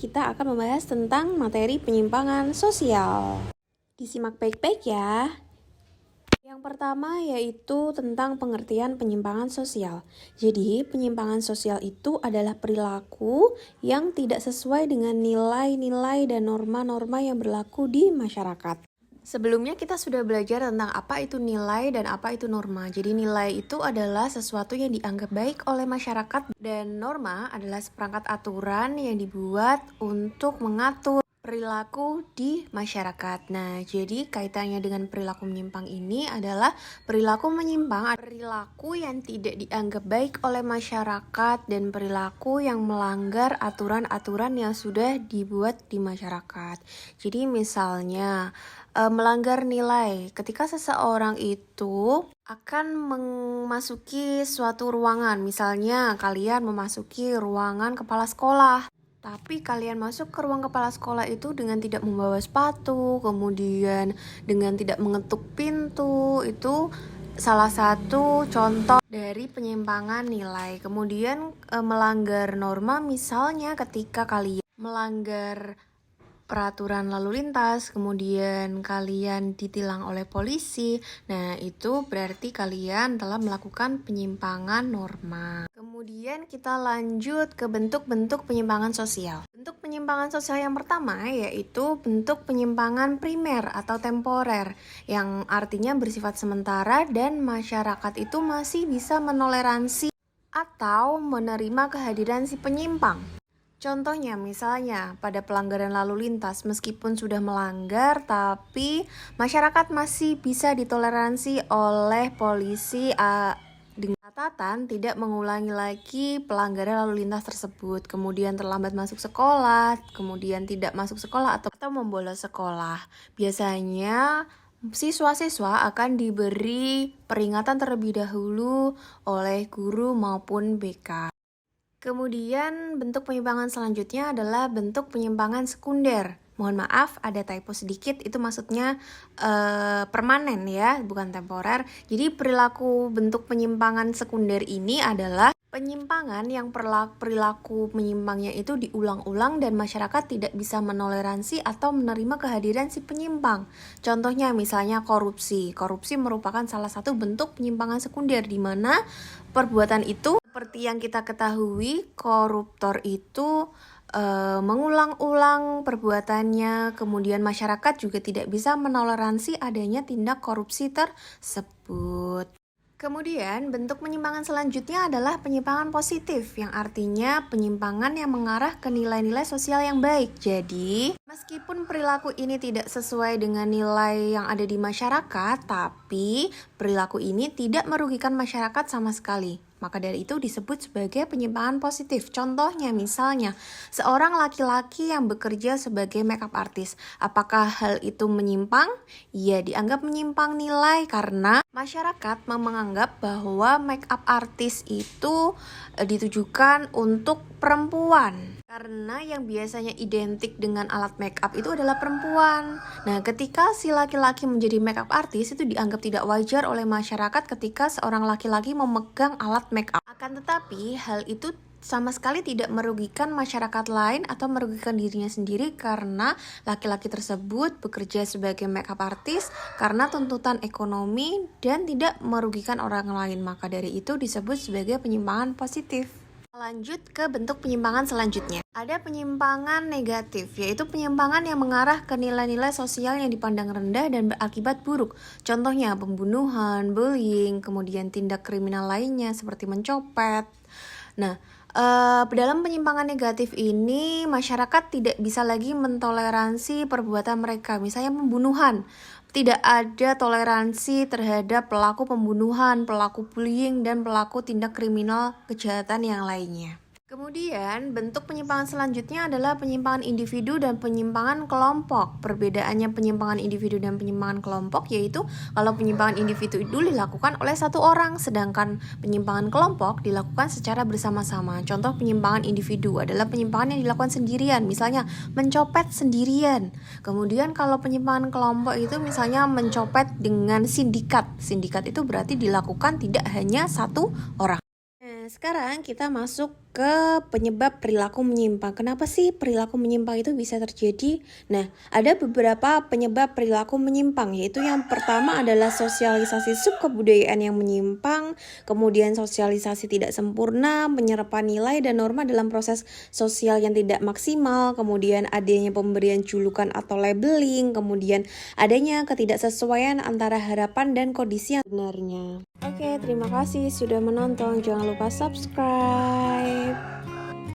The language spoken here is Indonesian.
kita akan membahas tentang materi penyimpangan sosial. Disimak baik-baik ya. Yang pertama yaitu tentang pengertian penyimpangan sosial. Jadi, penyimpangan sosial itu adalah perilaku yang tidak sesuai dengan nilai-nilai dan norma-norma yang berlaku di masyarakat. Sebelumnya kita sudah belajar tentang apa itu nilai dan apa itu norma. Jadi nilai itu adalah sesuatu yang dianggap baik oleh masyarakat dan norma adalah seperangkat aturan yang dibuat untuk mengatur perilaku di masyarakat. Nah, jadi kaitannya dengan perilaku menyimpang ini adalah perilaku menyimpang, perilaku yang tidak dianggap baik oleh masyarakat dan perilaku yang melanggar aturan-aturan yang sudah dibuat di masyarakat. Jadi misalnya melanggar nilai ketika seseorang itu akan memasuki suatu ruangan. Misalnya kalian memasuki ruangan kepala sekolah. Tapi kalian masuk ke ruang kepala sekolah itu dengan tidak membawa sepatu, kemudian dengan tidak mengetuk pintu, itu salah satu contoh dari penyimpangan nilai. Kemudian melanggar norma misalnya ketika kalian melanggar peraturan lalu lintas, kemudian kalian ditilang oleh polisi. Nah, itu berarti kalian telah melakukan penyimpangan norma. Kemudian kita lanjut ke bentuk-bentuk penyimpangan sosial. Bentuk penyimpangan sosial yang pertama yaitu bentuk penyimpangan primer atau temporer, yang artinya bersifat sementara dan masyarakat itu masih bisa menoleransi atau menerima kehadiran si penyimpang. Contohnya misalnya pada pelanggaran lalu lintas, meskipun sudah melanggar tapi masyarakat masih bisa ditoleransi oleh polisi dengan catatan tidak mengulangi lagi pelanggaran lalu lintas tersebut, kemudian terlambat masuk sekolah, kemudian tidak masuk sekolah atau membolos sekolah. Biasanya siswa-siswa akan diberi peringatan terlebih dahulu oleh guru maupun BK. Kemudian bentuk penyimpangan selanjutnya adalah bentuk penyimpangan sekunder. Mohon maaf ada typo sedikit, itu maksudnya permanen ya, bukan temporer. Jadi perilaku bentuk penyimpangan sekunder ini adalah penyimpangan yang perilaku menyimpangnya itu diulang-ulang dan masyarakat tidak bisa menoleransi atau menerima kehadiran si penyimpang. Contohnya misalnya korupsi. Korupsi merupakan salah satu bentuk penyimpangan sekunder di mana perbuatan itu seperti yang kita ketahui, koruptor itu mengulang-ulang perbuatannya, kemudian masyarakat juga tidak bisa menoleransi adanya tindak korupsi tersebut. Kemudian bentuk penyimpangan selanjutnya adalah penyimpangan positif, yang artinya penyimpangan yang mengarah ke nilai-nilai sosial yang baik. Jadi, meskipun perilaku ini tidak sesuai dengan nilai yang ada di masyarakat, tapi perilaku ini tidak merugikan masyarakat sama sekali. Maka dari itu disebut sebagai penyimpangan positif. Contohnya misalnya, seorang laki-laki yang bekerja sebagai makeup artist. Apakah hal itu menyimpang? Ya, dianggap menyimpang nilai karena masyarakat menganggap bahwa makeup artist itu ditujukan untuk perempuan. Karena yang biasanya identik dengan alat makeup itu adalah perempuan. Nah, ketika si laki-laki menjadi makeup artist itu dianggap tidak wajar oleh masyarakat ketika seorang laki-laki memegang alat makeup. Akan tetapi, hal itu sama sekali tidak merugikan masyarakat lain atau merugikan dirinya sendiri karena laki-laki tersebut bekerja sebagai makeup artist karena tuntutan ekonomi dan tidak merugikan orang lain. Maka dari itu disebut sebagai penyimpangan positif. Lanjut ke bentuk penyimpangan selanjutnya. Ada penyimpangan negatif, yaitu penyimpangan yang mengarah ke nilai-nilai sosial yang dipandang rendah dan berakibat buruk. Contohnya pembunuhan, bullying, kemudian tindak kriminal lainnya seperti mencopet. Nah, dalam penyimpangan negatif ini masyarakat tidak bisa lagi mentoleransi perbuatan mereka. Misalnya pembunuhan. Tidak ada toleransi terhadap pelaku pembunuhan, pelaku bullying, dan pelaku tindak kriminal kejahatan yang lainnya. Kemudian, bentuk penyimpangan selanjutnya adalah penyimpangan individu dan penyimpangan kelompok. Perbedaannya penyimpangan individu dan penyimpangan kelompok yaitu kalau penyimpangan individu itu dilakukan oleh satu orang, sedangkan penyimpangan kelompok dilakukan secara bersama-sama. Contoh penyimpangan individu adalah penyimpangan yang dilakukan sendirian, misalnya mencopet sendirian. Kemudian kalau penyimpangan kelompok itu misalnya mencopet dengan sindikat. Sindikat itu berarti dilakukan tidak hanya satu orang. Sekarang kita masuk ke penyebab perilaku menyimpang. Kenapa sih perilaku menyimpang itu bisa terjadi? Nah, ada beberapa penyebab perilaku menyimpang, yaitu yang pertama adalah sosialisasi subkebudayaan yang menyimpang, kemudian sosialisasi tidak sempurna, penyerapan nilai dan norma dalam proses sosial yang tidak maksimal, kemudian adanya pemberian julukan atau labeling, kemudian adanya ketidaksesuaian antara harapan dan kondisi yang sebenarnya. Oke, terima kasih sudah menonton. Jangan lupa subscribe.